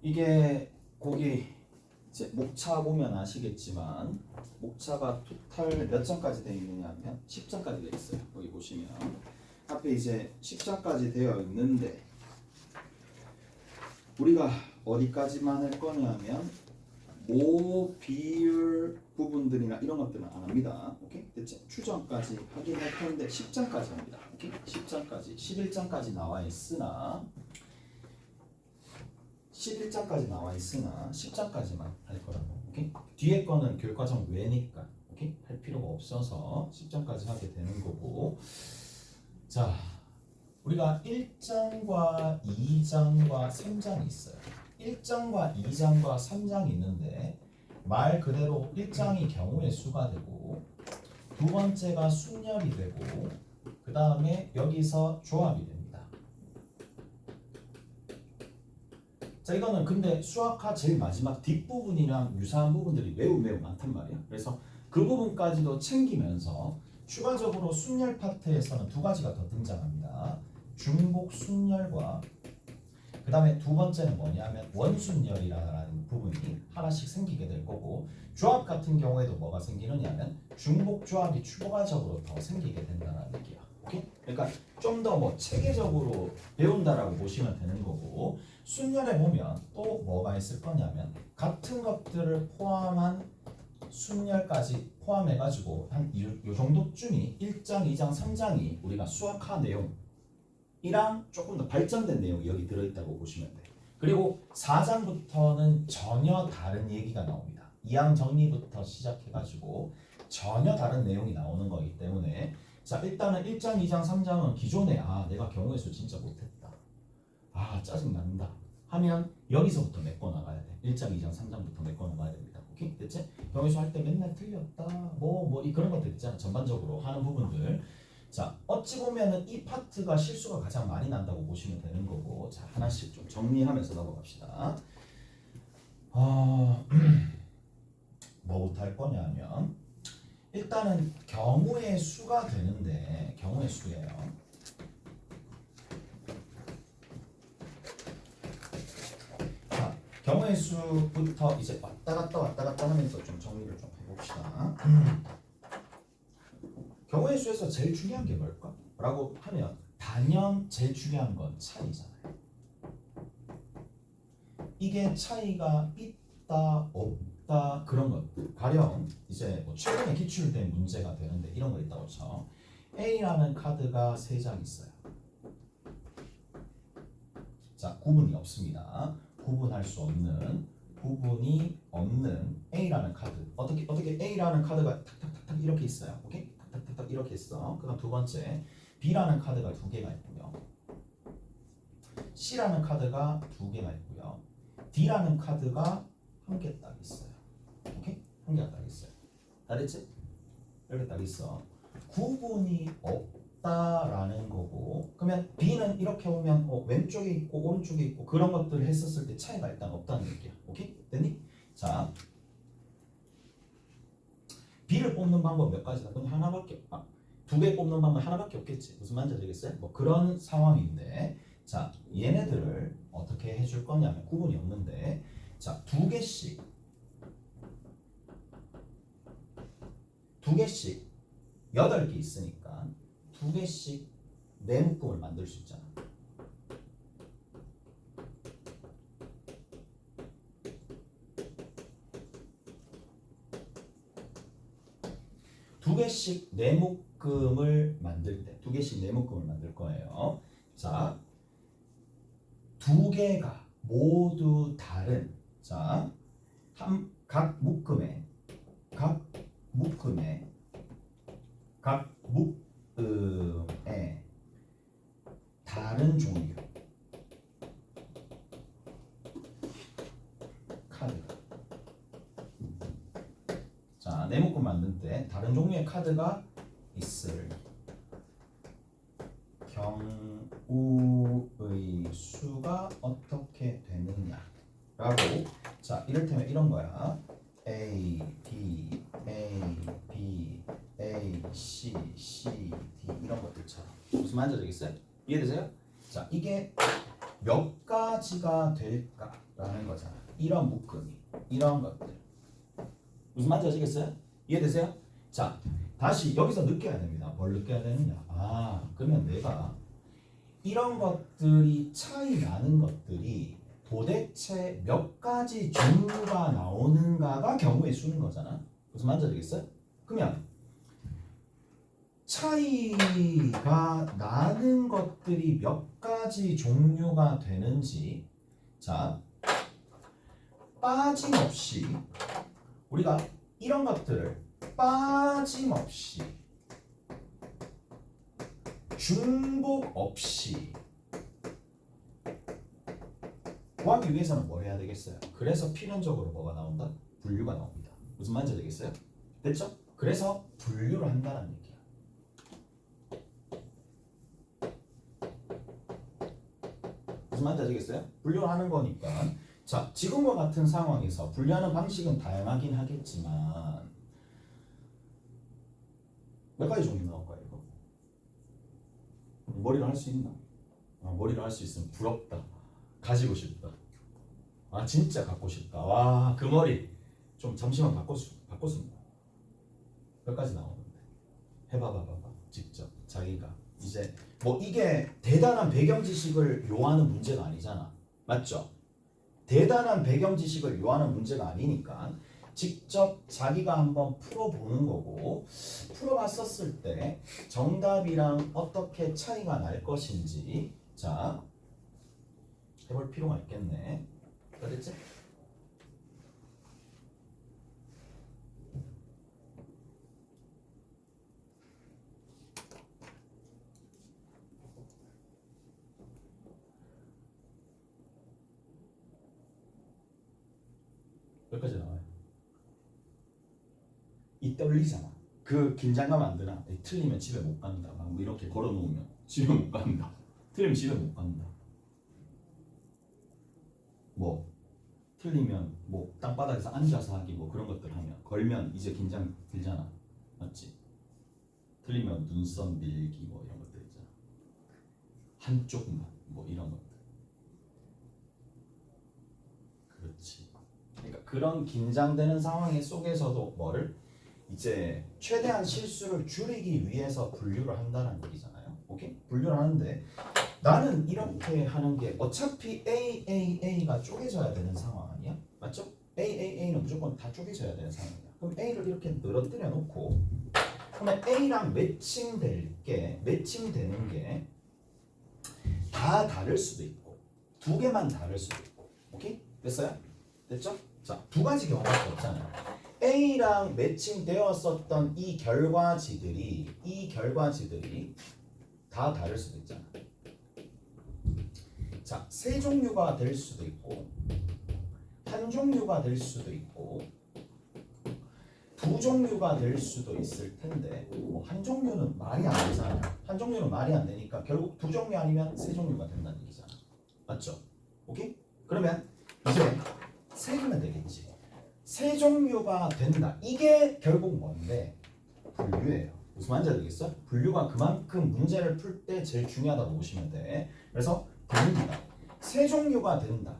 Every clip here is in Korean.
이게 거기 이제 목차 보면 아시겠지만 목차가 토탈 몇 장까지 되어 있느냐 하면 10장까지 되어 있어요. 여기 보시면 앞에 이제 10장까지 되어 있는데 우리가 어디까지만 할 거냐면 모 비율 부분들이나 이런 것들은 안 합니다. 오케이? 대체 추정까지 하긴 할 텐데 10장까지 합니다. 오케이? 10장까지 11장까지 나와 있으나 10장까지만 할 거라고. 오케이? 뒤에 거는 교육과정 외니까 오케이? 할 필요가 없어서 10장까지 하게 되는 거고. 자, 우리가 1장과 2장과 3장이 있어요. 1장과 2장과 3장이 있는데 말 그대로 1장이 경우의 수가 되고 두 번째가 순열이 되고 그 다음에 여기서 조합이 됩니다. 자, 이거는 근데 수학화 제일 마지막 뒷부분이랑 유사한 부분들이 매우 많단 말이야. 그래서 그 부분까지도 챙기면서 추가적으로 순열 파트에서는 두 가지가 더 등장합니다. 중복 순열과 그 다음에 두 번째는 뭐냐면 원순열이라는 부분이 하나씩 생기게 될 거고, 조합 같은 경우에도 뭐가 생기느냐면 중복 조합이 추가적으로 더 생기게 된다는 얘기야. 오케이? 그러니까 좀 더 뭐 체계적으로 배운다라고 보시면 되는 거고, 순열에 보면 또 뭐가 있을 거냐면 같은 것들을 포함한 순열까지 포함해가지고 한 요 정도쯤이 1장, 2장, 3장이 우리가 수학화 내용이랑 조금 더 발전된 내용이 여기 들어있다고 보시면 돼. 그리고 4장부터는 전혀 다른 얘기가 나옵니다. 이항 정리부터 시작해가지고 전혀 다른 내용이 나오는 거기 때문에, 자, 일단은 1장, 2장, 3장은 기존에 내가 경우의 수 진짜 못했다, 짜증난다 하면 여기서부터 메꿔 나가야 돼. 1장, 2장, 3장부터 메꿔 나가야 됩니다. 오케이? 됐지? 경우의 수 할 때 맨날 틀렸다 그런 것들 있잖아. 전반적으로 하는 부분들. 자, 어찌 보면은 이 파트가 실수가 가장 많이 난다고 보시면 되는 거고, 자, 하나씩 좀 정리하면서 넘어갑시다. 뭐부터 할 거냐면 일단은 경우의 수가 되는데, 경우의 수예요. 자, 경우의 수부터 이제 왔다 갔다 하면서 좀 정리를 좀 해봅시다. 경우의 수에서 제일 중요한 게 뭘까? 라고 하면 단연 제일 중요한 건 차이잖아요. 이게 차이가 있다 없다 그런 것들, 가령 이제 뭐 최근에 기출된 문제가 되는데 이런 거 있다고 쳐. A라는 카드가 3장 있어요. 자, 구분이 없습니다. 구분할 수 없는, 구분이 없는 A라는 카드. 어떻게 A라는 카드가 탁탁탁탁 이렇게 있어요. 오케이? 탁탁탁탁 이렇게 있어. 그다음 두 번째 B라는 카드가 2개가 있고요. C라는 카드가 2개가 있고요. D라는 카드가 1개 딱 있어요. 오케이? 1개가 딱 있어요. 알겠지? 이렇게 딱 있어. 구분이 없다라는 거고, 그러면 B는 이렇게 오면 왼쪽에 있고 오른쪽에 있고 그런 것들을 했었을 때 차이가 일단 없다는 얘기야. 오케이? 됐니? 자, B를 뽑는 방법 몇 가지다. 그냥 하나밖에, 2개 뽑는 방법 하나밖에 없겠지. 무슨 말인지 알겠어요? 뭐 그런 상황인데, 자, 얘네들을 어떻게 해줄 거냐면 구분이 없는데, 자, 2개씩 8개 있으니까 2개씩 4묶음을 만들 수 있잖아. 두 개씩 4묶음을 만들 때 2개씩 4묶음을 만들 거예요. 자, 2개가 모두 다른, 자, 각 묶음에 다른 종류 카드가, 자, 4묶음 만들 때 다른 종류의 카드가 있을 경우의 수가 어떻게 되느냐라고. 자, 이를테면 이런 거야. A, B, A, B, A, C, C, D 이런 것들처럼. 무슨 말인지 알겠어요? 이해되세요? 자, 이게 몇 가지 가지가 될까라는 거잖아. 이런 묶음이, 이런 것들. 무슨 말인지 아시겠어요? 이해되세요? 자, 다시 여기서 느껴야 됩니다. 뭘 느껴야 되느냐? 아, 그러면 내가 이런 것들이 차이 나는 것들이 도대체 몇 가지 종류가 나오는가가 경우의 수는 거잖아. 무슨 말인지 알겠어요? 그러면 차이가 나는 것들이 몇 가지 종류가 되는지, 자, 빠짐없이 우리가 이런 것들을 빠짐없이 중복 없이 구하기 위해서는 뭘 해야 되겠어요? 그래서 필연적으로 뭐가 나온다? 분류가 나옵니다. 무슨 말인지 알겠어요? 됐죠? 그래서 분류를 한다는 얘기야. 무슨 말인지 아시겠어요? 분류를 하는 거니까. 자, 지금과 같은 상황에서 분류하는 방식은 다양하긴 하겠지만 몇 가지 종류 나올까요? 이거? 머리로 할 수 있나? 머리로 할 수 있으면 부럽다. 가지고 싶다. 아, 진짜 갖고 싶다. 와, 그 머리 좀 잠시만 바꿨습니다. 몇 가지 나오는데 해봐봐. 직접 자기가 이제 뭐 이게 대단한 배경 지식을 요하는 문제가 아니잖아. 맞죠? 대단한 배경 지식을 요하는 문제가 아니니까 직접 자기가 한번 풀어보는 거고, 풀어봤었을 때 정답이랑 어떻게 차이가 날 것인지, 자, 해볼 필요가 있겠네. 알겠지? 몇 가지 나와요. 이 떨리잖아. 그 긴장감 안 드나? 틀리면 집에 못 간다. 막 뭐 이렇게 걸어놓으면 집에 못 간다. 틀리면 집에 못 간다. 뭐 틀리면 뭐 땅바닥에서 앉아서 하기 뭐 그런 것들 하면, 걸면 이제 긴장 들잖아. 맞지? 틀리면 눈썹 밀기 뭐 이런 것들 있잖아. 한쪽만 뭐 이런 것들. 그렇지. 그러니까 그런 긴장되는 상황 속에서도 뭐를 이제 최대한 실수를 줄이기 위해서 분류를 한다는 얘기잖아요. 오케이? 분류를 하는데 나는 이렇게 하는 게 어차피 AAA가 쪼개져야 되는 상황 아니야? 맞죠? AAA는 무조건 다 쪼개져야 되는 상황이야. 그럼 A를 이렇게 늘어뜨려 놓고, 그러면 A랑 매칭되는 게 다 다를 수도 있고 두 개만 다를 수도 있고. 오케이? 됐어요? 됐죠? 자, 두 가지 경우밖에 없잖아요. A랑 매칭되었었던 이 결과지들이 다 다를 수도 있잖아. 자, 세 종류가 될 수도 있고 한 종류가 될 수도 있고 두 종류가 될 수도 있을 텐데, 뭐 한 종류는 말이 안 되잖아요. 한 종류는 말이 안 되니까 결국 두 종류 아니면 세 종류가 된다는 얘기잖아. 맞죠? 오케이? 그러면 이제 세 개면 되겠지. 세 종류가 된다. 이게 결국 뭔데? 분류예요. 무슨 말인지 알겠어? 분류가 그만큼 문제를 풀 때 제일 중요하다고 보시면 돼. 그래서 됩니다. 세 종류가 된다.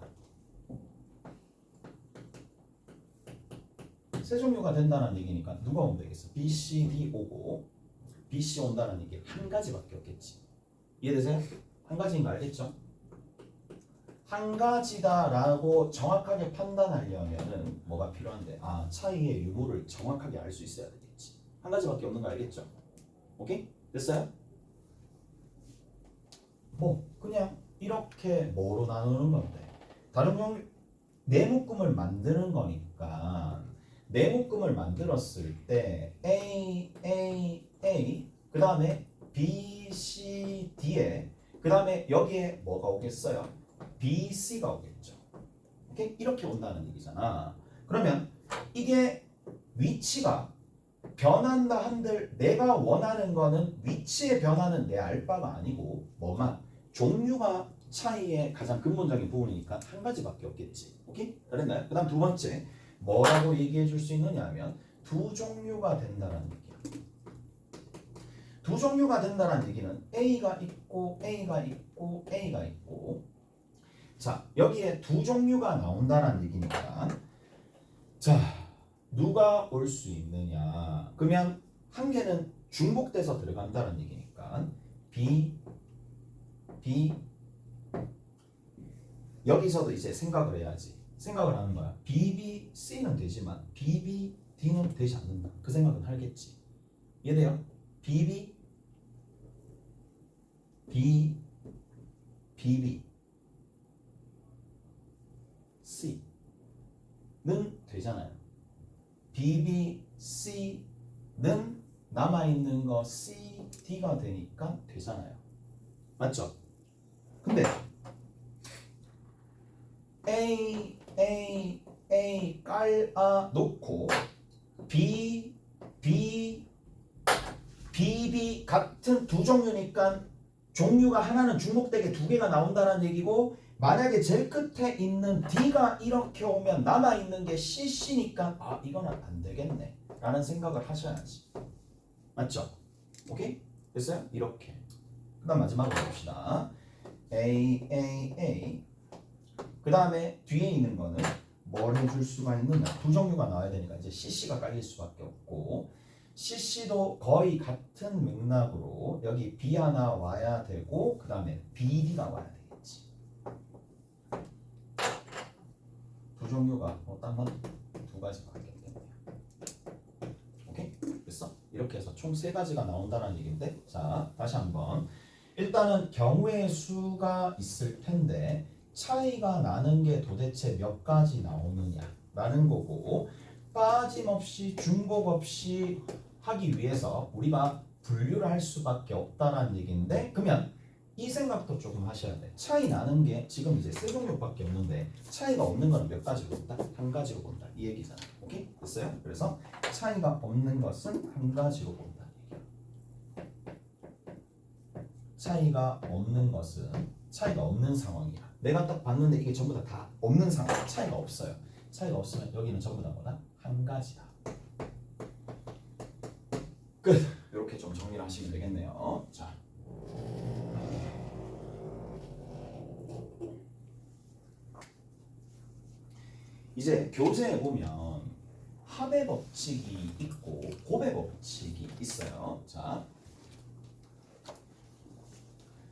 세 종류가 된다는 얘기니까 누가 오면 되겠어? B, C, D 오고 B, C 온다는 얘기 한 가지밖에 없겠지. 이해되세요? 한 가지인 거 알겠죠? 한 가지다라고 정확하게 판단하려면은 뭐가 필요한데? 아, 차이의 유무를 정확하게 알 수 있어야 되겠지. 한 가지밖에 없는 거 알겠죠? 오케이? 됐어요? 뭐 그냥 이렇게 뭐로 나누는 건데, 다른 경우 네 묶음을 만드는 거니까 네 묶음을 만들었을 때 A, A, A 그 다음에 B, C, D에 그 다음에 여기에 뭐가 오겠어요? B, C가 오겠죠. 오케이? 이렇게 온다는 얘기잖아. 그러면 이게 위치가 변한다 한들 내가 원하는 거는 위치의 변화는 내 알 바가 아니고 뭐만 종류가 차이의 가장 근본적인 부분이니까 한 가지밖에 없겠지. 오케이? 그랬나요? 그 다음 두 번째 뭐라고 얘기해 줄 수 있느냐 하면 두 종류가 된다는 얘기야. 두 종류가 된다는 얘기는 A가 있고 A가 있고 A가 있고 자, 여기에 두 종류가 나온다는 얘기니까 자, 누가 올 수 있느냐? 그러면 한 개는 중복돼서 들어간다는 얘기니까 B, B 여기서도 이제 생각을 해야지. 생각을 하는 거야. B, B, C는 되지만 B, B, D는 되지 않는다. 그 생각은 하겠지. 이해돼요? B, B, B, B, B, C는 되잖아요. B, B, C는 남아있는 거 C, D가 되니까 되잖아요. 맞죠? 근데 A 깔아 놓고 B, B, B, B 같은 두 종류니까 종류가 하나는 중복되게 두 개가 나온다는 얘기고 만약에 제일 끝에 있는 D가 이렇게 오면 남아있는 게 CC니까 아 이거는 안 되겠네 라는 생각을 하셔야지. 맞죠? 오케이? 됐어요? 이렇게. 그 다음 마지막으로 봅시다. A 그 다음에 뒤에 있는 거는 뭘 해줄 수가 있느냐. 두 종류가 나와야 되니까 이제 CC가 깔릴 수밖에 없고 CC도 거의 같은 맥락으로 여기 B 하나 와야 되고 그 다음에 BD가 와야 되겠지. 두 종류가 딱 두 가지가 있기 때문에. 오케이? 됐어? 이렇게 해서 총 세 가지가 나온다는 얘기인데 자 다시 한번 일단은 경우의 수가 있을 텐데 차이가 나는 게 도대체 몇 가지 나오느냐라는 거고 빠짐없이 중복 없이 하기 위해서 우리가 분류를 할 수밖에 없다는 얘기인데 그러면 이 생각도 조금 하셔야 돼. 차이 나는 게 지금 이제 세 종류밖에 없는데 차이가 없는 거는 몇 가지로 본다? 한 가지로 본다. 이 얘기잖아. 오케이? 됐어요? 그래서 차이가 없는 것은 한 가지로 본다. 차이가 없는 것은 차이가 없는 상황이야. 내가 딱 봤는데 이게 전부 다 없는 상황. 차이가 없어요. 차이가 없으면 여기는 전부 다 뭐다? 한 가지다. 끝. 이렇게 좀 정리를 하시면 되겠네요. 자. 이제 교재에 보면 합의 법칙이 있고 곱의 법칙이 있어요. 자.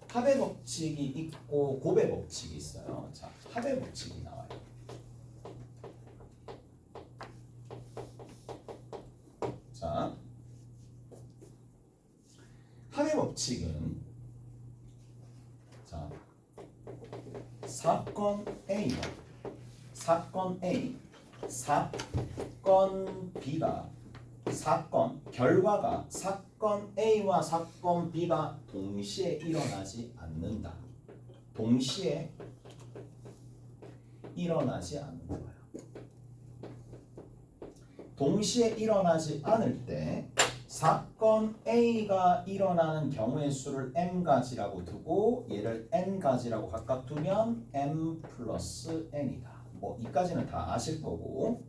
합의 법칙이 있고 곱의 법칙이 있어요. 자, 합의 법칙이 나와요. 자, 합의 법칙은 자, 사건 A가 사건 A, 사건 B가 결과가 사건 A와 사건 B가 동시에 일어나지 않는다. 동시에 일어나지 않는 거예요. 동시에 일어나지 않을 때 사건 A가 일어나는 경우의 수를 m가지라고 두고 얘를 n가지라고 각각 두면 m 플러스 n이다. 뭐 이까지는 다 아실 거고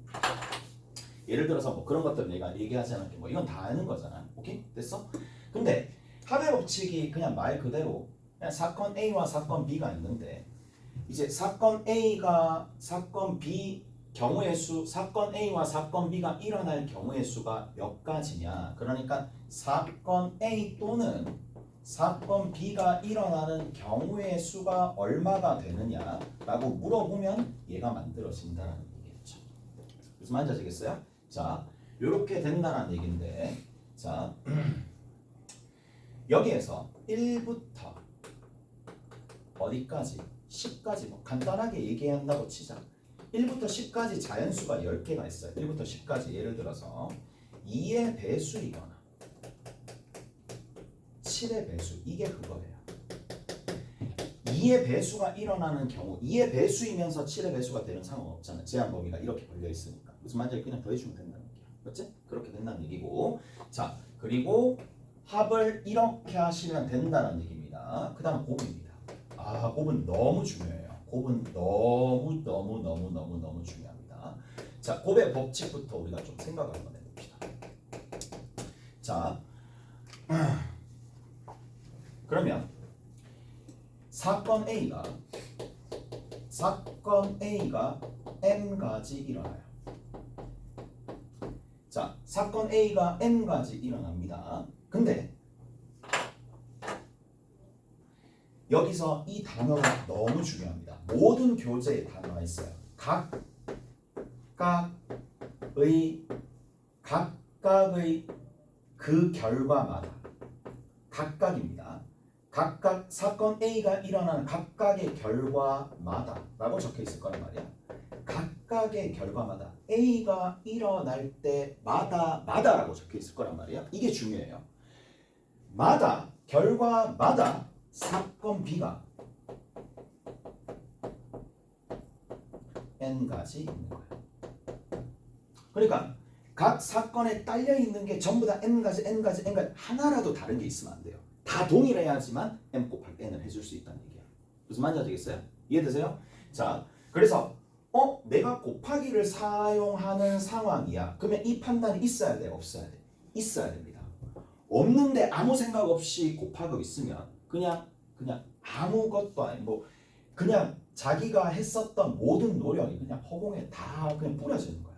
예를 들어서 뭐 그런 것들 내가 얘기하지 않을게. 뭐 이건 다 아는 거잖아. 오케이? 됐어? 근데 합의 법칙이 그냥 말 그대로 그냥 사건 A와 사건 B가 있는데 이제 사건 A가 사건 B 경우의 수, 사건 A와 사건 B가 일어날 경우의 수가 몇 가지냐. 그러니까 사건 A 또는 사건 B가 일어나는 경우의 수가 얼마가 되느냐라고 물어보면 얘가 만들어진다는 얘기겠죠. 무슨 말인지 아시겠어요? 자, 이렇게 된다는 얘기인데 자 여기에서 1부터 어디까지? 10까지 뭐 간단하게 얘기한다고 치자. 1부터 10까지 자연수가 10개가 있어요. 1부터 10까지 예를 들어서 2의 배수이거나 7의 배수 이게 그거예요. 2의 배수가 일어나는 경우 2의 배수이면서 7의 배수가 되는 상황은 없잖아요. 제한 범위가 이렇게 걸려 있으니까. 무슨 말인지 그냥 더해주면 된다는 얘기야. 그렇지? 그렇게 된다는 얘기고 자 그리고 합을 이렇게 하시면 된다는 얘기입니다. 그 다음 곱입니다. 아 곱은 너무 중요해요. 곱은 너무 중요합니다. 자 곱의 법칙부터 우리가 좀 생각을 한번 해봅시다. 자 그러면 사건 A가 사건 A가 N가지 일어나요. 자, 사건 A가 N가지 일어납니다. 근데 여기서 이 단어가 너무 중요합니다. 모든 교재에 단어가 있어요. 각각의 그 결과마다 각각입니다. 각각 사건 A가 일어나는 각각의 결과마다 라고 적혀 있을 거란 말이야. 각각의 결과마다 A가 일어날 때마다 라고 적혀 있을 거란 말이야. 이게 중요해요. 결과마다 사건 B가 N가지 있는 거야. 그러니까 각 사건에 딸려 있는 게 전부 다 N가지 하나라도 다른 게 있으면 안 돼요. 다 동일해야지만 M 곱하기 N을 해줄 수 있다는 얘기야. 무슨 말인지 아시겠어요? 이해되세요? 자, 그래서 내가 곱하기를 사용하는 상황이야. 그러면 이 판단이 있어야 돼? 없어야 돼? 있어야 됩니다. 없는데 아무 생각 없이 곱하고 있으면 그냥 아무것도 아니고 그냥 자기가 했었던 모든 노력이 그냥 허공에 다 그냥 뿌려지는 거야.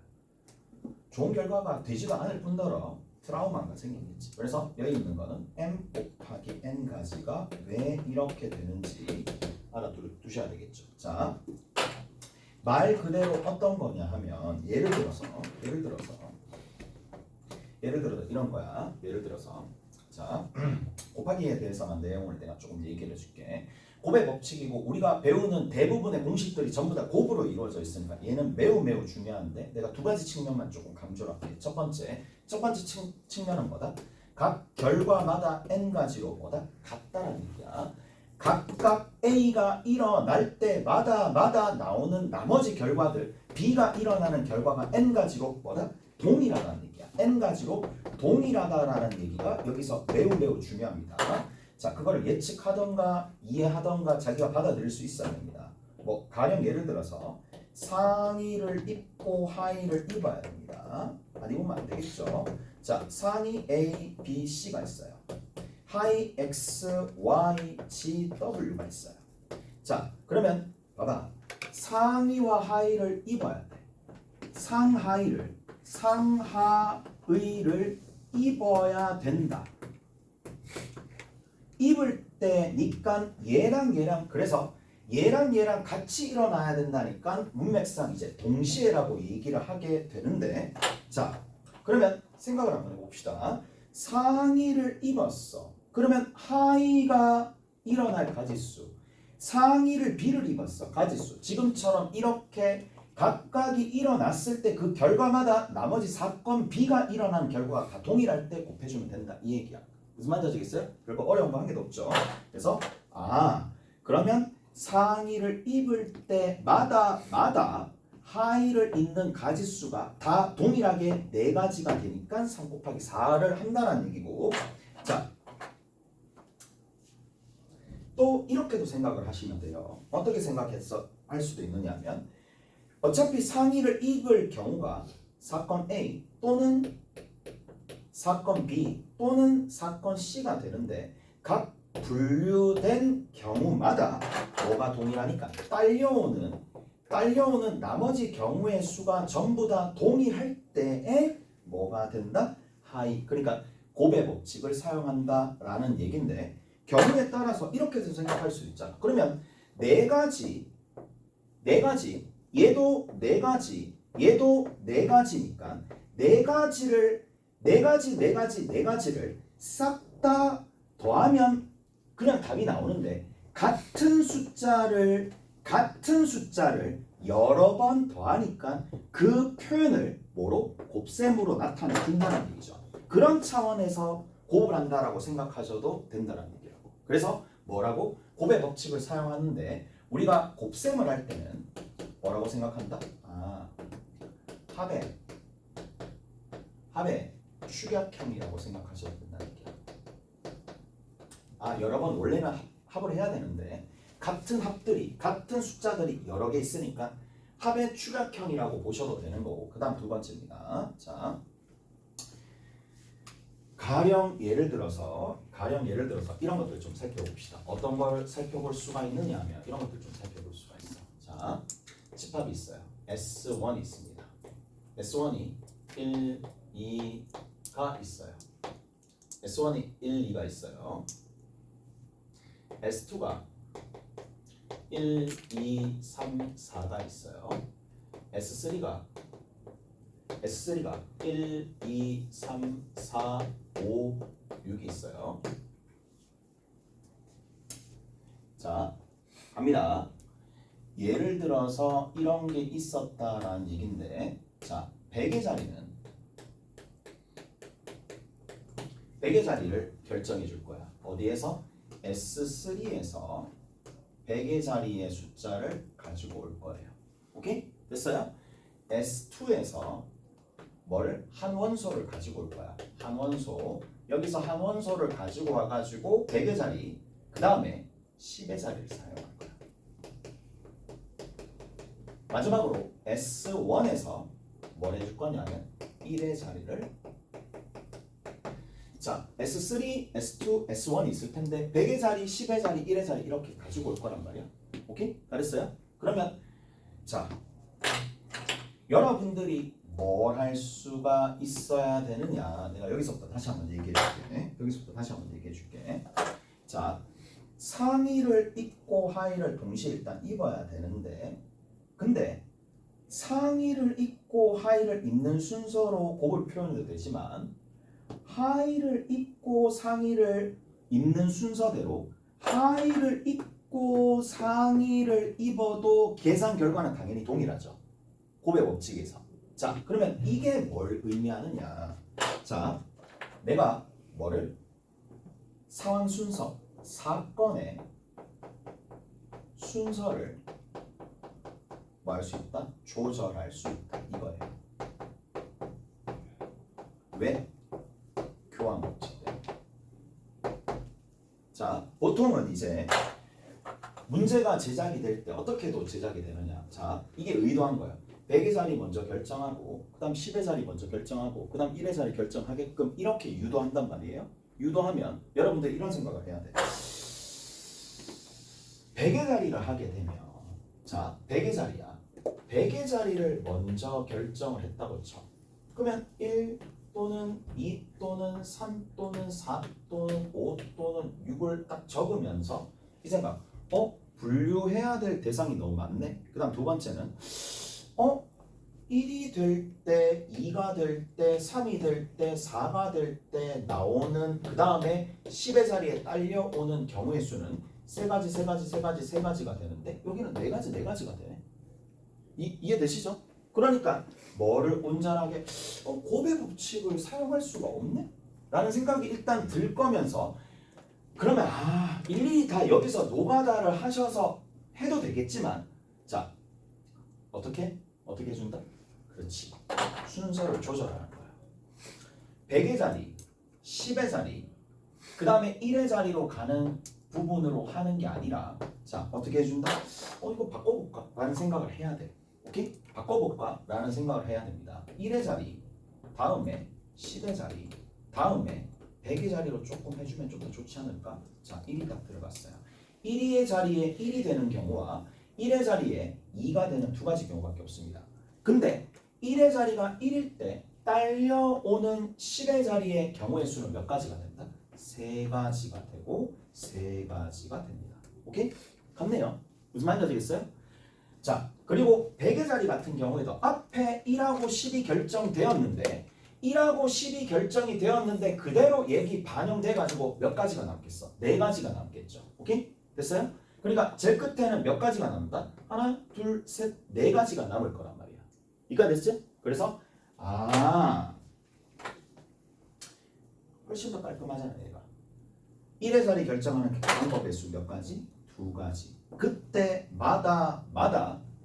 좋은 결과가 되지도 않을 뿐더러 트라우마가 생기겠지. 그래서 여기 있는 거는 M 곱하기 N가지가 왜 이렇게 되는지 알아두셔야 되겠죠. 자, 말 그대로 어떤 거냐 하면 예를 들어서 이런 거야. 예를 들어서 자, 곱하기에 대해서만 내용을 내가 조금 얘기를 해줄게. 곱의 법칙이고 우리가 배우는 대부분의 공식들이 전부 다 곱으로 이루어져 있으니까 얘는 매우 중요한데 내가 두 가지 측면만 조금 강조를 할게. 첫 번째 측면은 뭐다? 각 결과마다 N가지로 뭐다? 같다라는 얘기야. 각각 A가 일어날 때마다 나오는 나머지 결과들 B가 일어나는 결과가 N가지로 뭐다? 동일하다는 얘기야. N가지로 동일하다라는 얘기가 여기서 매우 중요합니다. 자, 그걸 예측하던가 이해하던가 자기가 받아들일 수 있어야 됩니다. 뭐 가령 예를 들어서 상의를 입고 하의를 입어야 됩니다. 안 입으면 안 되겠죠. 자, 상의 A, B, C가 있어요. 하의 X, Y, G, W가 있어요. 자, 그러면 봐봐. 상의와 하의를 입어야 돼. 상하의를 입어야 된다. 입을 때니까 얘랑 그래서 얘랑 같이 일어나야 된다니까 문맥상 이제 동시에라고 얘기를 하게 되는데 자, 그러면 생각을 한번 해봅시다. 상의를 입었어. 그러면 하의가 일어날 가지수. 상의를 B를 입었어. 가지수. 지금처럼 이렇게 각각이 일어났을 때 그 결과마다 나머지 사건 B가 일어나는 결과가 다 동일할 때 곱해주면 된다. 이 얘기야. 무슨 말인지 아시겠어요? 별거 어려운 거 한 개도 없죠. 그래서 그러면 상의를 입을 때마다 하의를 입는 가지수가 다 동일하게 4가지가 되니까 3 곱하기 4를 한다는 얘기고 자, 또 이렇게도 생각을 하시면 돼요. 어떻게 생각해서 할 수도 있느냐 하면 어차피 상의를 입을 경우가 사건 A 또는 사건 B 또는 사건 C가 되는데 각 분류된 경우마다 뭐가 동일하니까 딸려오는 나머지 경우의 수가 전부 다 동일할 때에 뭐가 된다? 하이. 그러니까 곱의 법칙을 사용한다라는 얘긴데 경우에 따라서 이렇게도 생각할 수 있잖아. 그러면 4가지 얘도 4가지 얘도 4가지니까 4가지를 싹 다 더하면 그냥 답이 나오는데 같은 숫자를 여러 번 더하니까 그 표현을 뭐로? 곱셈으로 나타내준다는 얘기죠. 그런 차원에서 곱을 한다라고 생각하셔도 된다는 얘기라고. 그래서 뭐라고? 곱의 법칙을 사용하는데 우리가 곱셈을 할 때는 뭐라고 생각한다? 합의 축약형이라고 생각하셔도 된다는 얘기야. 여러 번 원래는 합을 해야 되는데 같은 숫자들이 여러 개 있으니까 합의 축약형이라고 보셔도 되는 거고 그 다음 두 번째입니다. 자, 가령 예를 들어서 이런 것들 좀 살펴봅시다. 어떤 걸 살펴볼 수가 있느냐 하면 이런 것들 좀 살펴볼 수가 있어. 자, 집합이 있어요. S1이 있습니다. S1이 1, 2가 있어요. S1이 1, 2가 있어요. S2가 1, 2, 3, 4가 있어요. S3가 1, 2, 3, 4, 5, 6이 있어요. 자, 갑니다. 예를 들어서 이런 게 있었다라는 얘긴데, 자, 100의 자리를 결정해 줄 거야. 어디에서? S3에서 100의 자리의 숫자를 가지고 올 거예요. 오케이? 됐어요? S2에서 뭘? 한 원소를 가지고 올 거야. 한 원소. 여기서 한 원소를 가지고 와가지고 100의 자리, 그 다음에 10의 자리를 사용할 거야. 마지막으로 S1에서 뭘 해줄 거냐면 1의 자리를, 자, S3, S2, S1이 있을 텐데 100의 자리, 10의 자리, 1의 자리 이렇게 가지고 올 거란 말이야. 오케이? 잘했어요? 그러면 자, 여러분들이 뭘 할 수가 있어야 되느냐, 내가 여기서부터 다시 한번 얘기해 줄게. 자, 상의를 입고 하의를 동시에 일단 입어야 되는데, 근데 상의를 입고 하의를 입는 순서로 곡을 표현해도 되지만, 하의를 입고 상의를 입는 순서대로 하의를 입고 상의를 입어도 계산 결과는 당연히 동일하죠. 곱의 법칙에서. 자, 그러면 이게 뭘 의미하느냐? 자, 내가 뭐를? 상황 순서, 사건의 순서를 뭐 할 수 있다? 조절할 수 있다. 이거예요. 왜? 교환 법칙 때문에. 자, 보통은 이제 문제가 제작이 될 때 어떻게도 제작이 되느냐? 자, 이게 의도한 거예요. 100의 자리 먼저 결정하고, 그 다음 10의 자리 먼저 결정하고, 그 다음 1의 자리 결정하게끔 이렇게 유도한단 말이에요. 유도하면 여러분들이 이런 생각을 해야 돼요. 100의 자리를 하게 되면, 자, 100의 자리야. 100의 자리를 먼저 결정을 했다고 쳐. 그러면 1 또는 2 또는 3 또는 4 또는 5 또는 6을 딱 적으면서 이 생각, 분류해야 될 대상이 너무 많네. 그 다음 두 번째는 1이 될 때, 2가 될 때, 3이 될 때, 4가 될 때 나오는, 그 다음에 10의 자리에 딸려오는 경우의 수는 세 가지가 되는데 여기는 네 가지가 되네. 이해되시죠? 그러니까 뭐를 온전하게 곱의 법칙을 사용할 수가 없네? 라는 생각이 일단 들 거면서, 그러면 일일이 다 여기서 노가다를 하셔서 해도 되겠지만, 자, 어떻게 해준다? 그렇지. 순서를 조절하는 거야. 100의 자리, 10의 자리, 그 다음에 1의 자리로 가는 부분으로 하는 게 아니라, 자, 어떻게 해준다? 이거 바꿔볼까? 라는 생각을 해야 돼. 오케이? 바꿔볼까? 라는 생각을 해야 됩니다. 1의 자리, 다음에 10의 자리, 다음에 100의 자리로 조금 해주면 좀 더 좋지 않을까? 자, 1이 딱 들어갔어요. 1의 자리에 1이 되는 경우와 1의 자리에 2가 되는 두 가지 경우밖에 없습니다. 근데 1의 자리가 1일 때 딸려오는 10의 자리의 경우의 수는 몇 가지가 된다? 세 가지가 되고 세 가지가 됩니다. 오케이? 같네요. 무슨 말인지 아시겠어요? 자, 그리고 100의 자리 같은 경우에도 앞에 1하고 10이 결정되었는데 1하고 10이 결정이 되었는데 그대로 얘기 반영돼 가지고 몇 가지가 남겠어? 네 가지가 남겠죠. 오케이? 됐어요? 그러니까 제일 끝에는 몇 가지가 남다? 하나, 둘, 셋, 네 가지가 남을 거란 말이야. 이해가 됐지? 그래서 훨씬 더 깔끔하잖아 얘가. 1의 자리 결정하는 방법의 수 몇 가지? 두 가지. 그때마다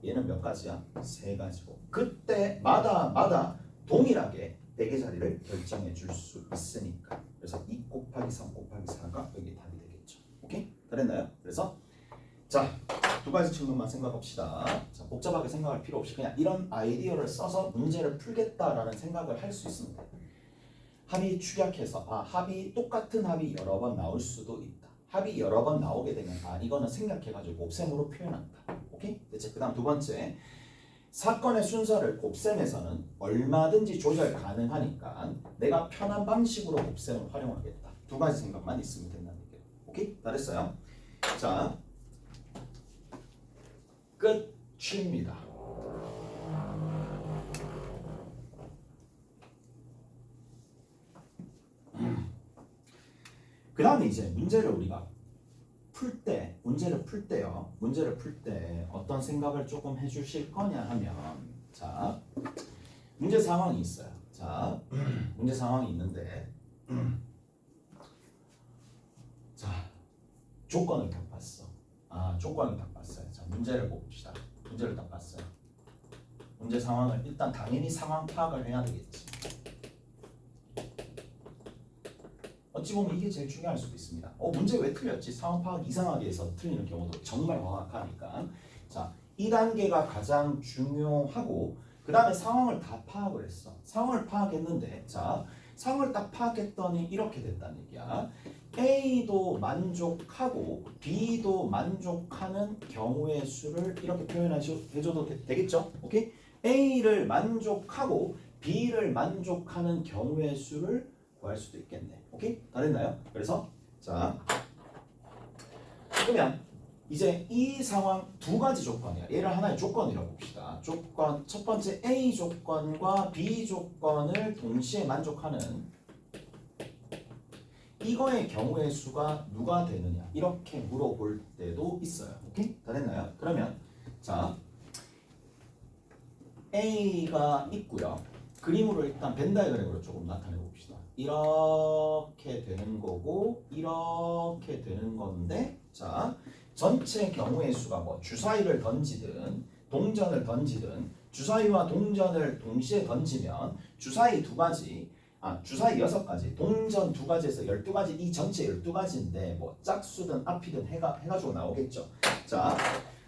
얘는 몇 가지야? 세 가지고, 그때마다 동일하게 100의 자리를 결정해 줄 수 있으니까. 그래서 2 곱하기 3 곱하기 4가 여기 답이 되겠죠. 오케이? 잘했나요? 그래서 자, 두 가지 측면만 생각합시다. 자, 복잡하게 생각할 필요 없이 그냥 이런 아이디어를 써서 문제를 풀겠다라는 생각을 할 수 있습니다. 합이 축약해서 똑같은 합이 여러 번 나올 수도 있다. 합이 여러 번 나오게 되면 이거는 생략해가지고 곱셈으로 표현한다. 오케이? 됐지? 그 다음 두 번째, 사건의 순서를 곱셈에서는 얼마든지 조절 가능하니까 내가 편한 방식으로 곱셈을 활용하겠다. 두 가지 생각만 있으면 된다는 얘기예요. 오케이? 다 됐어요? 자, 끝입니다. 그 다음에 이제 문제를 우리가 문제를 풀 때 어떤 생각을 조금 해주실 거냐 하면, 자, 문제 상황이 있어요. 자, 문제 상황이 있는데, 자, 조건을 딱 봤어. 조건을 딱 봤어요. 자, 문제를 봅시다. 문제를 딱 봤어요. 문제 상황을 일단 당연히 상황 파악을 해야 되겠지. 어찌 보면 이게 제일 중요할 수도 있습니다. 문제 왜 틀렸지? 상황 파악 이상하게 해서 틀리는 경우도 정말 명확하니까. 자, 2단계가 가장 중요하고, 그 다음에 상황을 다 파악을 했어. 상황을 파악했는데, 자, 상황을 딱 파악했더니 이렇게 됐다는 얘기야. A도 만족하고 B도 만족하는 경우의 수를 이렇게 표현해줘도 되겠죠? 오케이? A를 만족하고 B를 만족하는 경우의 수를 구할 수도 있겠네. 오케이? 다 됐나요? 그래서 자, 그러면 이제 이 상황 두 가지 조건이야. 얘를 하나의 조건이라고 봅시다. 조건 첫 번째 A 조건과 B 조건을 동시에 만족하는 이거의 경우의 수가 누가 되느냐 이렇게 물어볼 때도 있어요. 오케이? 다 됐나요? 그러면 자, A가 있고요. 그림으로 일단 벤 다이어그램으로 조금 나타내 봅시다. 이렇게 되는 거고 이렇게 되는 건데, 자, 전체 경우의 수가 뭐 주사위를 던지든 동전을 던지든 주사위와 동전을 동시에 던지면 주사위 2가지, 주사위 6가지, 동전 2가지에서 12가지, 이 전체 12가지인데 뭐 짝수든 앞이든 해가지고 나오겠죠. 자,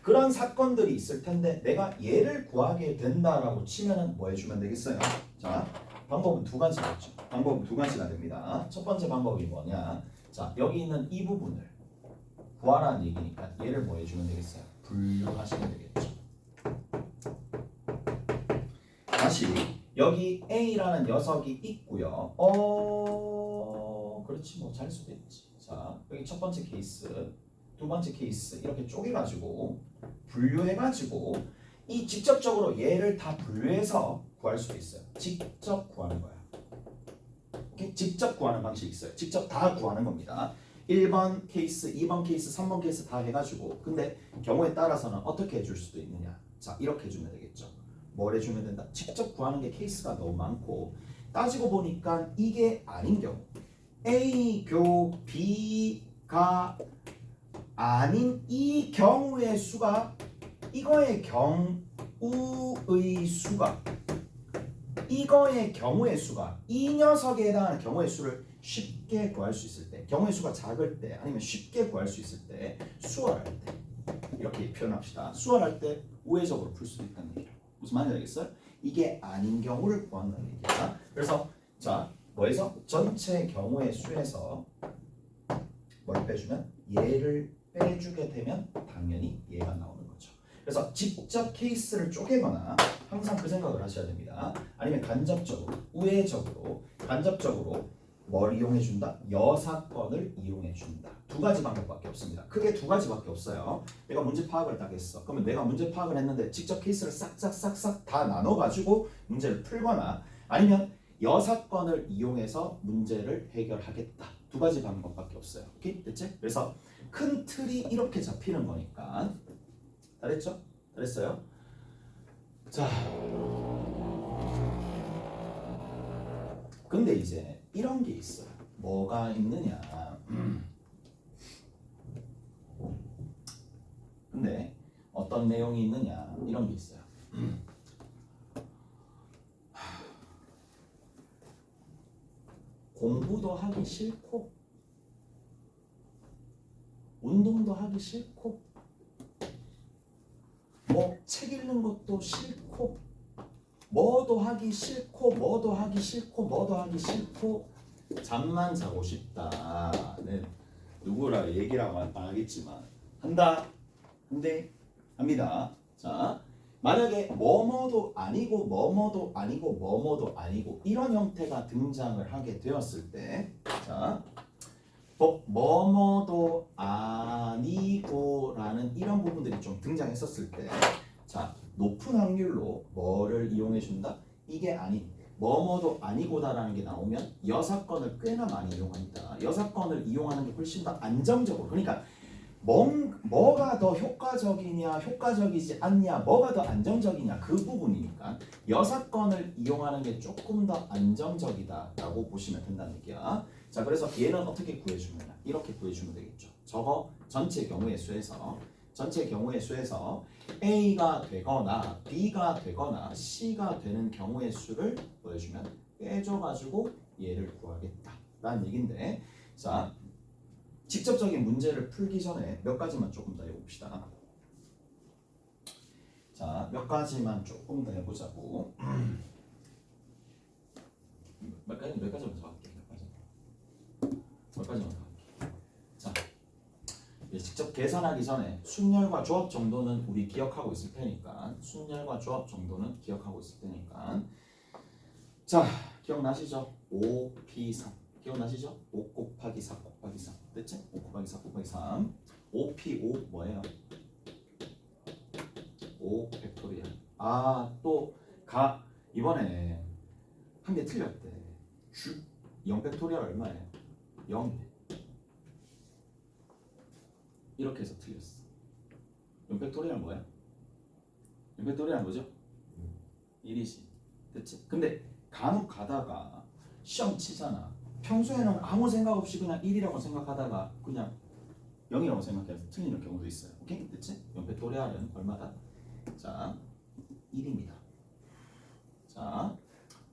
그런 사건들이 있을 텐데 내가 얘를 구하게 된다라고 치면은 뭐 해주면 되겠어요? 자, 방법은 2가지겠죠. 방법은 2가지가 됩니다. 첫 번째 방법이 뭐냐? 자, 여기 있는 이 부분을 구하라는 얘기니까 얘를 뭐 해주면 되겠어요? 분류하시면 되겠죠. 다시 여기 A라는 녀석이 있고요. 그렇지 뭐 잘 수도 있지. 자, 여기 첫 번째 케이스, 두 번째 케이스 이렇게 쪼개가지고 분류해가지고 이 직접적으로 얘를 다 분류해서 구할 수도 있어요. 직접 구하는 거야. 오케이? 직접 구하는 방식이 있어요. 직접 다 구하는 겁니다. 1번 케이스, 2번 케이스, 3번 케이스 다 해가지고, 근데 경우에 따라서는 어떻게 해줄 수도 있느냐. 자, 이렇게 해주면 되겠죠. 뭘 해주면 된다? 직접 구하는 게 케이스가 너무 많고, 따지고 보니까 이게 아닌 경우, A 교 B가 아닌 이 경우의 수가, 이거의 경우의 수가, 이거의 경우의 수가 이 녀석에 해당하는 경우의 수를 쉽게 구할 수 있을 때, 경우의 수가 작을 때 아니면 쉽게 구할 수 있을 때, 수월할 때 이렇게 표현합시다. 수월할 때 우회적으로 풀 수도 있다는 얘기예요. 무슨 말인지 알겠어요? 이게 아닌 경우를 구한다는 얘기야. 그래서 자, 뭐에서? 전체 경우의 수에서 뭘 빼주면? 얘를 빼주게 되면 당연히 얘가 나오는 거죠. 그래서 직접 케이스를 쪼개거나 항상 그 생각을 하셔야 됩니다. 아니면 간접적으로, 우회적으로, 간접적으로 뭘 이용해준다? 여사건을 이용해준다. 2가지 방법밖에 없습니다. 크게 2가지밖에 없어요. 내가 문제 파악을 딱 했어. 그러면 내가 문제 파악을 했는데 직접 케이스를 싹싹싹싹 다 나눠가지고 문제를 풀거나, 아니면 여사건을 이용해서 문제를 해결하겠다. 2가지 방법밖에 없어요. 오케이? 됐지? 그래서 큰 틀이 이렇게 잡히는 거니까. 다 됐죠? 다 됐어요? 자, 근데 이제 이런 게 있어요. 뭐가 있느냐? 근데 어떤 내용이 있느냐? 이런 게 있어요. 공부도 하기 싫고 운동도 하기 싫고 뭐 책 읽는 것도 싫고 뭐도 하기 싫고 뭐도 하기 싫고 뭐도 하기 싫고 잠만 자고 싶다. 네, 누구라 얘기라고 안 하겠지만 한다. 근데 합니다. 자, 만약에 뭐뭐도 아니고 뭐뭐도 아니고 뭐뭐도 아니고 이런 형태가 등장을 하게 되었을 때, 자, 뭐뭐도 아니고라는 이런 부분들이 좀 등장했었을 때, 자, 높은 확률로 뭐를 이용해 준다? 이게 아닌 뭐뭐도 아니고다라는 게 나오면 여사건을 꽤나 많이 이용합니다. 여사건을 이용하는 게 훨씬 더 안정적으로, 그러니까 뭐가 더 효과적이냐, 효과적이지 않냐, 뭐가 더 안정적이냐 그 부분이니까 여사건을 이용하는 게 조금 더 안정적이다라고 보시면 된다는 얘기야. 자, 그래서 얘는 어떻게 구해주느냐? 이렇게 구해주면 되겠죠. 저거 전체 경우의 수에서 A가 되거나 B가 되거나 C가 되는 경우의 수를 보여주면 빼줘가지고 얘를 구하겠다라는 얘긴데, 자, 직접적인 문제를 풀기 전에 몇 가지만 조금 더 해봅시다. 자, 몇 가지만 조금 더 해보자고. 몇 가지만 더 할게. 몇 가지만 더 할게. 자, 직접 계산하기 전에 순열과 조합 정도는 우리 기억하고 있을 테니까, 자, 기억나시죠? 5P3 기억나시죠? 5 곱하기 4 곱하기 3 됐지? 5 곱하기 4 곱하기 3 5P5 뭐예요? 5 팩토리얼. 또 이번에 한 개 틀렸대. 0 팩토리얼 얼마예요? 0. 이렇게 해서 틀렸어. 0 팩토리얼 뭐야? 0 팩토리얼 뭐죠? 1이지. 됐지? 근데 간혹 가다가 시험 치잖아. 평소에는 아무 생각 없이 그냥 1이라고 생각하다가 그냥 0이라고 생각해서 틀리는 경우도 있어요. 오케이? 됐지? 0 팩토리얼은 얼마다? 자, 1입니다. 자,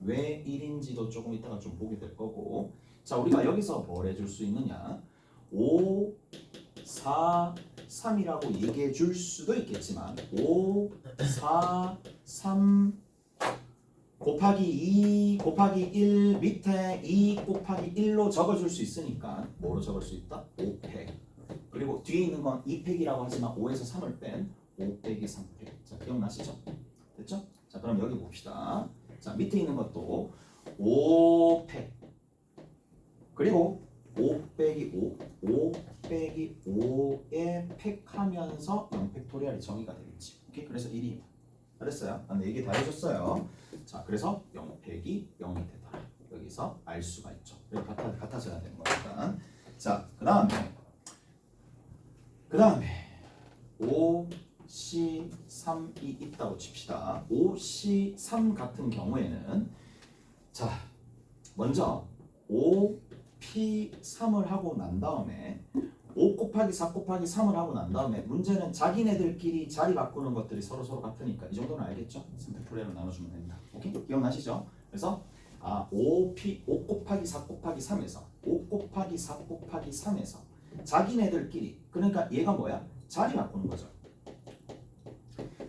왜 1인지도 조금 이따가 좀 보게 될 거고, 자, 우리가 여기서 뭘 해줄 수 있느냐? 5, 4, 3이라고 얘기해 줄 수도 있겠지만 5, 4, 3 곱하기 2 곱하기 1 밑에 2 곱하기 1로 적어줄 수 있으니까 뭐로 적을 수 있다? 5팩. 그리고 뒤에 있는 건 2팩이라고 하지만 5에서 3을 뺀 5 빼기 3팩. 자, 기억나시죠? 됐죠? 자, 그럼 여기 봅시다. 자, 밑에 있는 것도 5팩 그리고 5 빼기 5 빼기 5에 팩하면서 0팩토리얼이 정의가 되겠지. 오케이? 그래서 1이 잘했어요. 근데 얘기 다 해줬어요. 자, 그래서 0팩이 0이 되더라. 여기서 알 수가 있죠. 여기 같아져야 되는 거니까. 자, 그 다음에 5C3이 있다고 칩시다. 5C3 같은 경우에는, 자, 먼저 5P3을 하고 난 다음에 5 곱하기 4 곱하기 3을 하고 난 다음에 문제는 자기네들끼리 자리 바꾸는 것들이 서로 같으니까 이 정도는 알겠죠? 3팩토리얼로 나눠주면 됩니다. 오케이? 기억나시죠? 그래서 5 곱하기 4 곱하기 3에서 5 곱하기 4 곱하기 3에서 자기네들끼리, 그러니까 얘가 뭐야? 자리 바꾸는 거죠.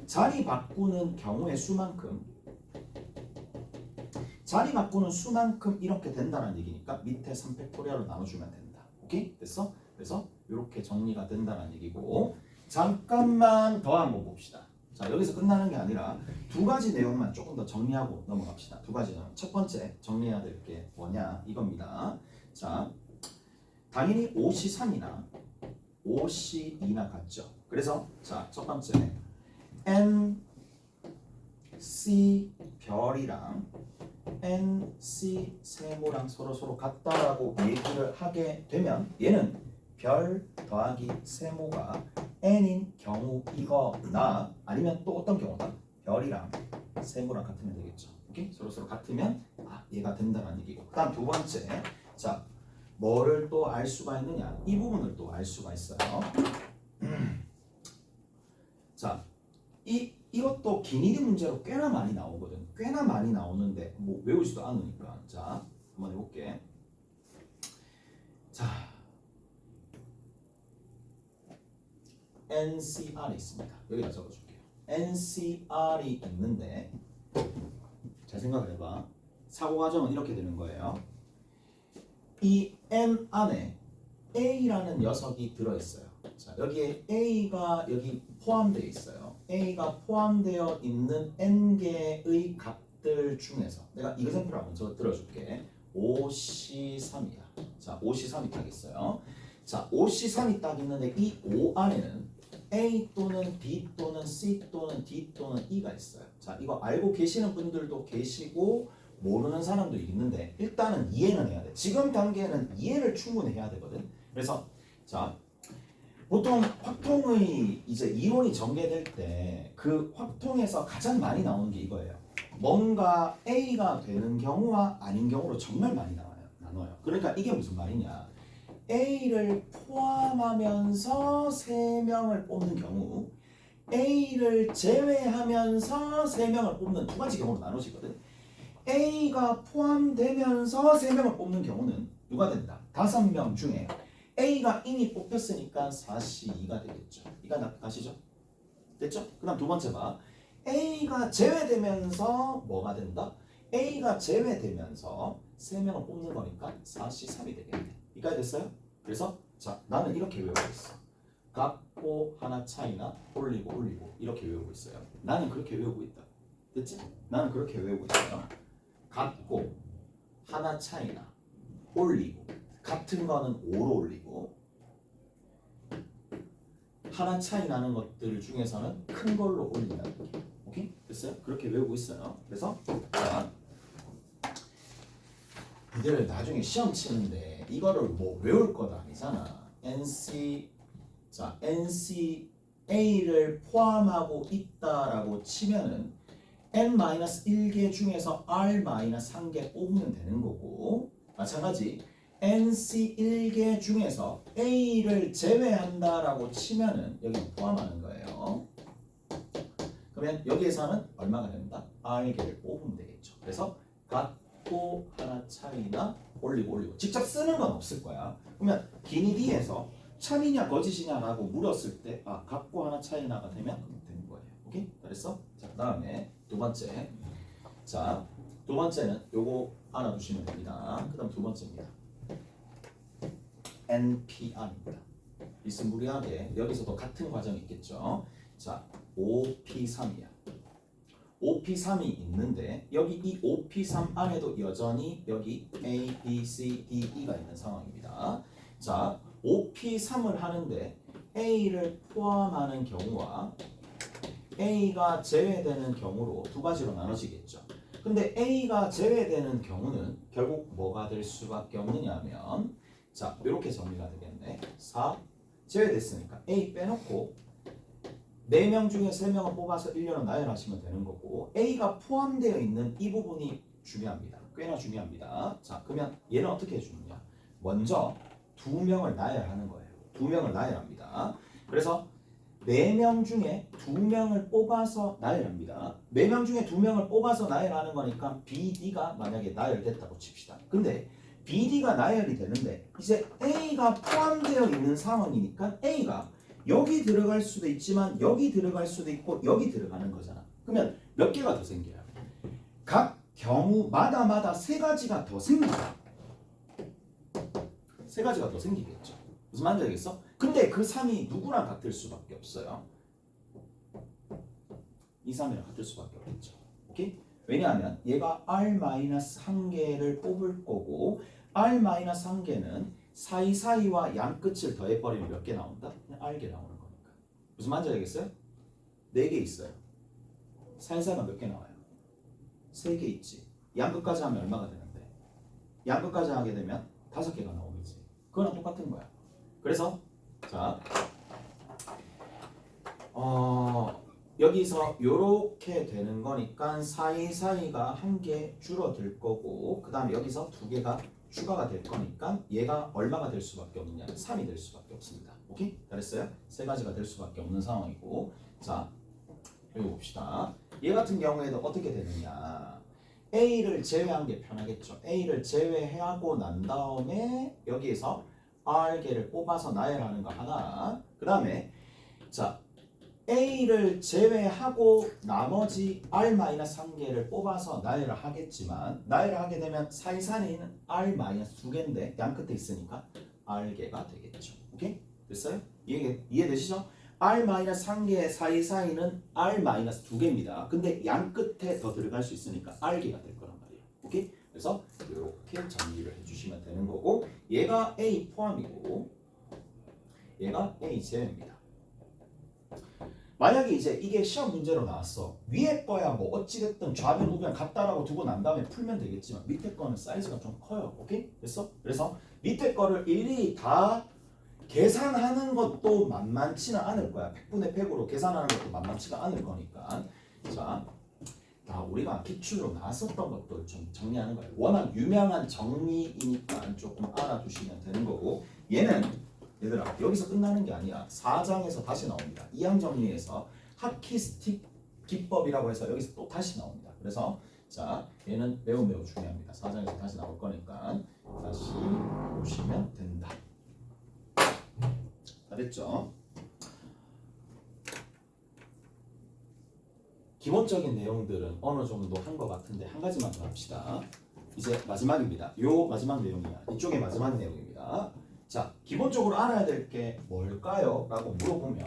자리 바꾸는 경우의 수만큼 이렇게 된다는 얘기니까 밑에 3팩토리얼로 나눠주면 된다. 오케이? 됐어? 그래서 이렇게 정리가 된다는 얘기고, 잠깐만 더 한번 봅시다. 자, 여기서 끝나는 게 아니라 두 가지 내용만 조금 더 정리하고 넘어갑시다. 두 가지 내용. 첫 번째 정리해야 될 게 뭐냐 이겁니다. 자, 당연히 5C3이나 5C2나 같죠. 그래서 자, 첫 번째 NC 별이랑 NC 세모랑 서로 같다라고 얘기를 하게 되면 얘는 별 더하기 세모가 n인 경우이거나 아니면 또 어떤 경우다? 별이랑 세모랑 같으면 되겠죠. 오케이? 서로 같으면 얘가 된다는 얘기고. 그다음 두 번째, 자, 뭐를 또 알 수가 있느냐? 이 부분을 또 알 수가 있어요. 자, 이것도 기니리 문제로 꽤나 많이 나오거든. 꽤나 많이 나오는데 뭐 외우지도 않으니까. 자, 한번 해볼게. 자, NCR이 있습니다. 여기다 적어줄게요. NCR이 있는데 잘 생각을 해봐. 사고 과정은 이렇게 되는 거예요. 이 N 안에 A라는 녀석이 들어있어요. 자, 여기에 A가 여기 포함되어 있어요. A가 포함되어 있는 n개의 값들 중에서 내가 이그샘플을 먼저 들어줄게. 5C3이야. 자, 5C3이 딱 있어요. 자, 5C3이 딱 있는데 이 5 안에는 A 또는 B 또는 C 또는 D 또는 E가 있어요. 자, 이거 알고 계시는 분들도 계시고 모르는 사람도 있는데 일단은 이해는 해야 돼. 지금 단계는 이해를 충분히 해야 되거든. 그래서 자, 보통 확통의 이제 이론이 전개될 때 그 확통에서 가장 많이 나오는 게 이거예요. 뭔가 A가 되는 경우와 아닌 경우로 정말 많이 나눠요. 그러니까 이게 무슨 말이냐? A를 포함하면서 3명을 뽑는 경우, A를 제외하면서 3명을 뽑는 두 가지 경우로 나눠지거든. A가 포함되면서 3명을 뽑는 경우는 누가 된다? 5명 중에 A가 이미 뽑혔으니까 4C2가 되겠죠. 이가 가시죠? 됐죠? 그 다음 두 번째 봐. A가 제외되면서 뭐가 된다? A가 제외되면서 3명을 뽑는 거니까 4C3이 되겠네. 이까지 됐어요? 그래서 자, 나는 이렇게 외우고 있어. 같고 하나 차이나 올리고 이렇게 외우고 있어요. 나는 그렇게 외우고 있다. 됐지? 나는 그렇게 외우고 있어요. 같고 하나 차이나 올리고 같은 거는 5로 올리고 하나 차이 나는 것들 중에서는 큰 걸로 올린다는 게. 오케이? 됐어요? 그렇게 외우고 있어요. 그래서 자, 이들 나중에 시험 치는데 이거를 뭐 외울 것 아니잖아. NCA를 포함하고 있다라고 치면은 N-1개 중에서 R-1개 뽑으면 되는 거고, 마찬가지 NC 1개 중에서 A를 제외한다라고 치면은 여기 포함하는 거예요. 그러면 여기에서는 얼마가 됩니다? R개를 뽑으면 되겠죠. 그래서 같고 하나 차이나 올리고 직접 쓰는 건 없을 거야. 그러면 기니디에서 참이냐 거짓이냐라고 물었을 때 같고 하나 차이나가 되면 되는 거예요. 오케이? 잘했어? 자, 그다음에 두 번째. 자, 두 번째는 요거 알아두시면 됩니다. 그다음 두 번째입니다. NPR입니다. 비스무리하게 여기서도 같은 과정이 있겠죠. 자, OP3이야. OP3이 있는데 여기 이 OP3 안에도 여전히 여기 A, B, C, D, E가 있는 상황입니다. 자, OP3을 하는데 A를 포함하는 경우와 A가 제외되는 경우로 두 가지로 나눠지겠죠. 근데 A가 제외되는 경우는 결국 뭐가 될 수밖에 없느냐 하면 자, 이렇게 정리가 되겠네. 4 제외됐으니까 A 빼놓고 4명 중에 3명을 뽑아서 1년을 나열하시면 되는 거고 A가 포함되어 있는 이 부분이 중요합니다. 꽤나 중요합니다. 자, 그러면 얘는 어떻게 해주느냐? 먼저 2명을 나열하는 거예요. 2명을 나열합니다. 그래서 4명 중에 2명을 뽑아서 나열합니다. 4명 중에 2명을 뽑아서 나열하는 거니까 BD가 만약에 나열됐다고 칩시다. 근데 BD가 나열이 되는데 이제 A가 포함되어 있는 상황이니까 A가 여기 들어갈 수도 있지만 여기 들어갈 수도 있고 여기 들어가는 거잖아. 그러면 몇 개가 더 생겨요? 각 경우마다 3가지가 더 생기죠. 3가지가 더 생기겠죠. 무슨 말인지 알겠어? 근데 그 3이 누구랑 같을 수밖에 없어요. 이 3이랑 같을 수밖에 없겠죠. 오케이? 왜냐하면 얘가 R-1개를 뽑을 거고 R-1개는 사이사이와 양끝을 더해버리면 몇 개 나온다? 그냥 R개 나오는 거니까. 무슨 말인지 알겠어요? 4개 있어요. 사이사이가 몇 개 나와요? 3개 있지. 양끝까지 하면 얼마가 되는데? 양끝까지 하게 되면 5개가 나오겠지. 그거랑 똑같은 거야. 그래서 자, 여기서 요렇게 되는 거니까 사이사이가 1개 줄어들 거고 그 다음에 여기서 2개가 추가가 될 거니까 얘가 얼마가 될 수밖에 없느냐? 3이 될 수밖에 없습니다. 오케이? 잘했어요? 3가지가 될 수밖에 없는 상황이고 자, 여기 봅시다. 얘 같은 경우에도 어떻게 되느냐? A를 제외한 게 편하겠죠. A를 제외하고 난 다음에 여기에서 R개를 뽑아서 나열하는 거 하나. 그 다음에 자, A를 제외하고 나머지 R-1개를 뽑아서 나열을 하겠지만 나열을 하게 되면 사이사이는 R-2개인데 양끝에 있으니까 R개가 되겠죠. 오케이? 됐어요? 이해되시죠? R-1개 사이사이는 R-2개입니다. 근데 양 끝에 더 들어갈 수 있으니까 R개가 될 거란 말이에요. 오케이? 그래서 이렇게 정리를 해주시면 되는 거고 얘가 A 포함이고 얘가 A 제외입니다. 만약에 이제 이게 시험 문제로 나왔어. 위에 거야 뭐 어찌됐든 좌변 우변 같다라고 두고 난 다음에 풀면 되겠지만 밑에 거는 사이즈가 좀 커요. 오케이? 그래서 밑에 거를 일일이 다 계산하는 것도 만만치는 않을 거야. 100분의 100으로 계산하는 것도 만만치가 않을 거니까. 자, 다 우리가 기출로 나왔었던 것들 좀 정리하는 거예요. 워낙 유명한 정리이니까 조금 알아두시면 되는 거고 얘는 얘들아 여기서 끝나는 게 아니야. 4장에서 다시 나옵니다. 이항 정리에서 하키스틱 기법이라고 해서 여기서 또 다시 나옵니다. 그래서 자 얘는 매우 중요합니다. 4장에서 다시 나올 거니까 다시 보시면 된다. 다 됐죠? 기본적인 내용들은 어느 정도 한 것 같은데 한 가지만 더 합시다. 이제 마지막입니다. 요 마지막 내용이야. 이쪽에 마지막 내용입니다. 자, 기본적으로 알아야 될 게 뭘까요? 라고 물어보면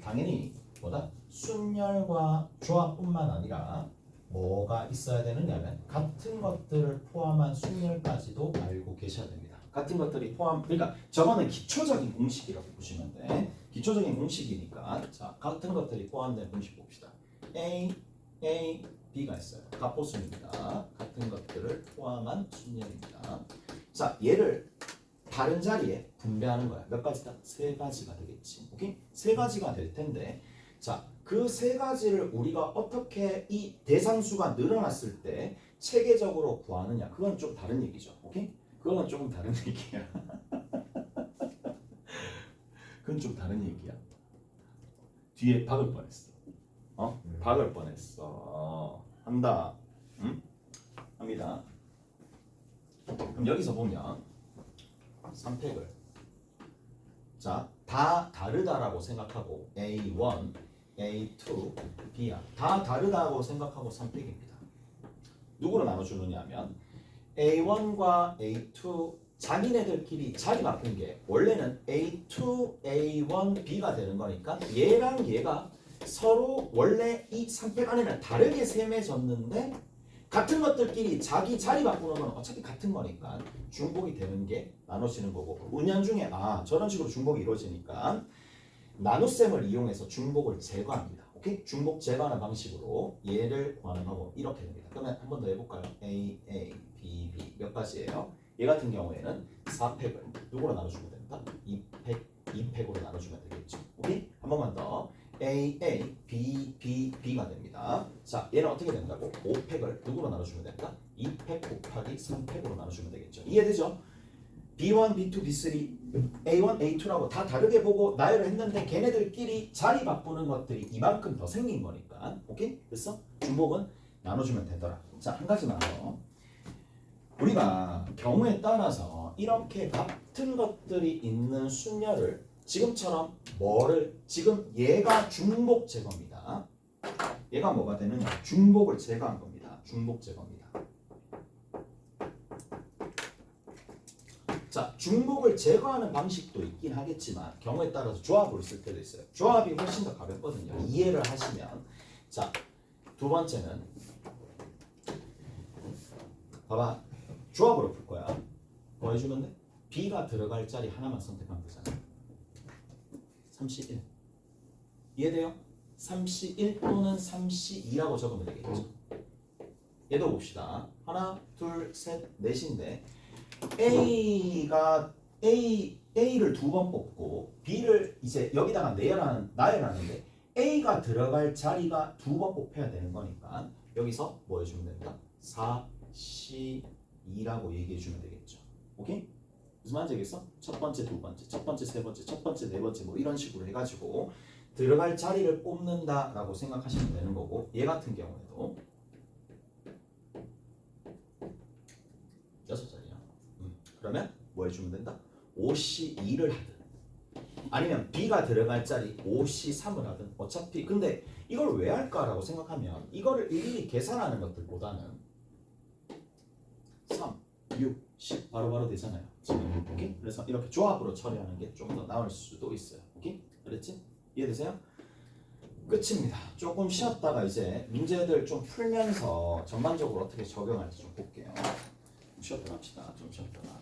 당연히 뭐다? 순열과 조합뿐만 아니라 뭐가 있어야 되느냐면 같은 것들을 포함한 순열까지도 알고 계셔야 됩니다. 같은 것들이 그러니까 저거는 기초적인 공식이라고 보시면 돼. 기초적인 공식이니까 자, 같은 것들이 포함된 공식 봅시다. A, B가 있어요. 갑보수입니다. 같은 것들을 포함한 순열입니다. 자, 얘를 다른 자리에 분배하는 거야. 몇 가지다? 세 가지가 되겠지. 오케이? 세 가지가 될 텐데, 자, 그 세 가지를 우리가 어떻게 이 대상수가 늘어났을 때 체계적으로 구하느냐? 그건 좀 다른 얘기죠. 오케이? 그건 조금 다른 얘기야. 그건 좀 다른 얘기야. 뒤에 박을 뻔했어. 박을 뻔했어. 한다. 응? 합니다. 그럼 여기서 보면 3팩을 자, 다 다르다라고 생각하고 A1, A2, B야. 다 다르다고 생각하고 3팩입니다. 누구로 나눠주느냐 하면 A1과 A2 자기네들끼리 자리 바꾼 게 원래는 A2, A1, B가 되는 거니까 얘랑 얘가 서로 원래 이 3팩 안에는 다르게 셈해졌는데 같은 것들끼리 자기 자리 바꾸는 건 어차피 같은 거니까 중복이 되는 게 나눠지는 거고 은연중에 저런 식으로 중복이 이루어지니까 나눗셈을 이용해서 중복을 제거합니다. 오케이? 중복 제거하는 방식으로 얘를 구하는 방법 이렇게 됩니다. 그러면 한 번 더 해볼까요? A, B, B 몇 가지예요? 얘 같은 경우에는 4팩을 누구로 나눠주면 된다? 2팩으로 나눠주면 되겠죠. 오케이? 한 번만 더 A, B, B가 됩니다. 자, 얘는 어떻게 된다고? 5팩을 누구로 나눠주면 된다? 2팩 곱하기 3팩으로 나눠주면 되겠죠. 이해되죠? B1, B2, B3, A1, A2라고 다 다르게 보고 나열을 했는데 걔네들끼리 자리 바꾸는 것들이 이만큼 더 생긴 거니까. 오케이? 됐어? 중복은 나눠주면 되더라. 자, 한 가지만 더. 우리가 경우에 따라서 이렇게 같은 것들이 있는 순열을 지금처럼 지금 얘가 중복 제거입니다. 얘가 뭐가 되느냐? 중복을 제거한 겁니다. 중복 제거입니다. 자, 중복을 제거하는 방식도 있긴 하겠지만 경우에 따라서 조합으로 쓸 때도 있어요. 조합이 훨씬 더 가볍거든요. 이해를 하시면. 자, 두 번째는 봐봐. 조합으로 풀 거야. 뭐 해주면 돼? B가 들어갈 자리 하나만 선택하면 되잖아. 31. 이해돼요? 31 또는 32라고 적으면 되겠죠. 얘도 봅시다. 하나, 둘, 셋, 넷인데 A를 두 번 뽑고 B를 이제 여기다가 나열하는데 A가 들어갈 자리가 두 번 뽑혀야 되는 거니까 여기서 뭐 해주면 된다? 4, 2라고 얘기해 주면 되겠죠. 오케이? 무슨 말인지 알겠어? 첫 번째, 두 번째, 첫 번째, 세 번째, 첫 번째, 네 번째 뭐 이런 식으로 해가지고 들어갈 자리를 뽑는다라고 생각하시면 되는 거고 얘 같은 경우에도 6자리야. 그러면 뭐 해주면 된다? 5C2를 하든 아니면 B가 들어갈 자리 5C3을 하든 어차피 근데 이걸 왜 할까라고 생각하면 이거를 일일이 계산하는 것들보다는 3, 6, 10 바로바로 되잖아요. 지금 오케이? 그래서 이렇게 조합으로 처리하는 게 좀 더 나을 수도 있어요. 오케이? 그랬지? 이해되세요? 끝입니다. 조금 쉬었다가 이제 문제들 좀 풀면서 전반적으로 어떻게 적용할지 좀 볼게요. 쉬었다 갑시다. 좀 쉬었다가.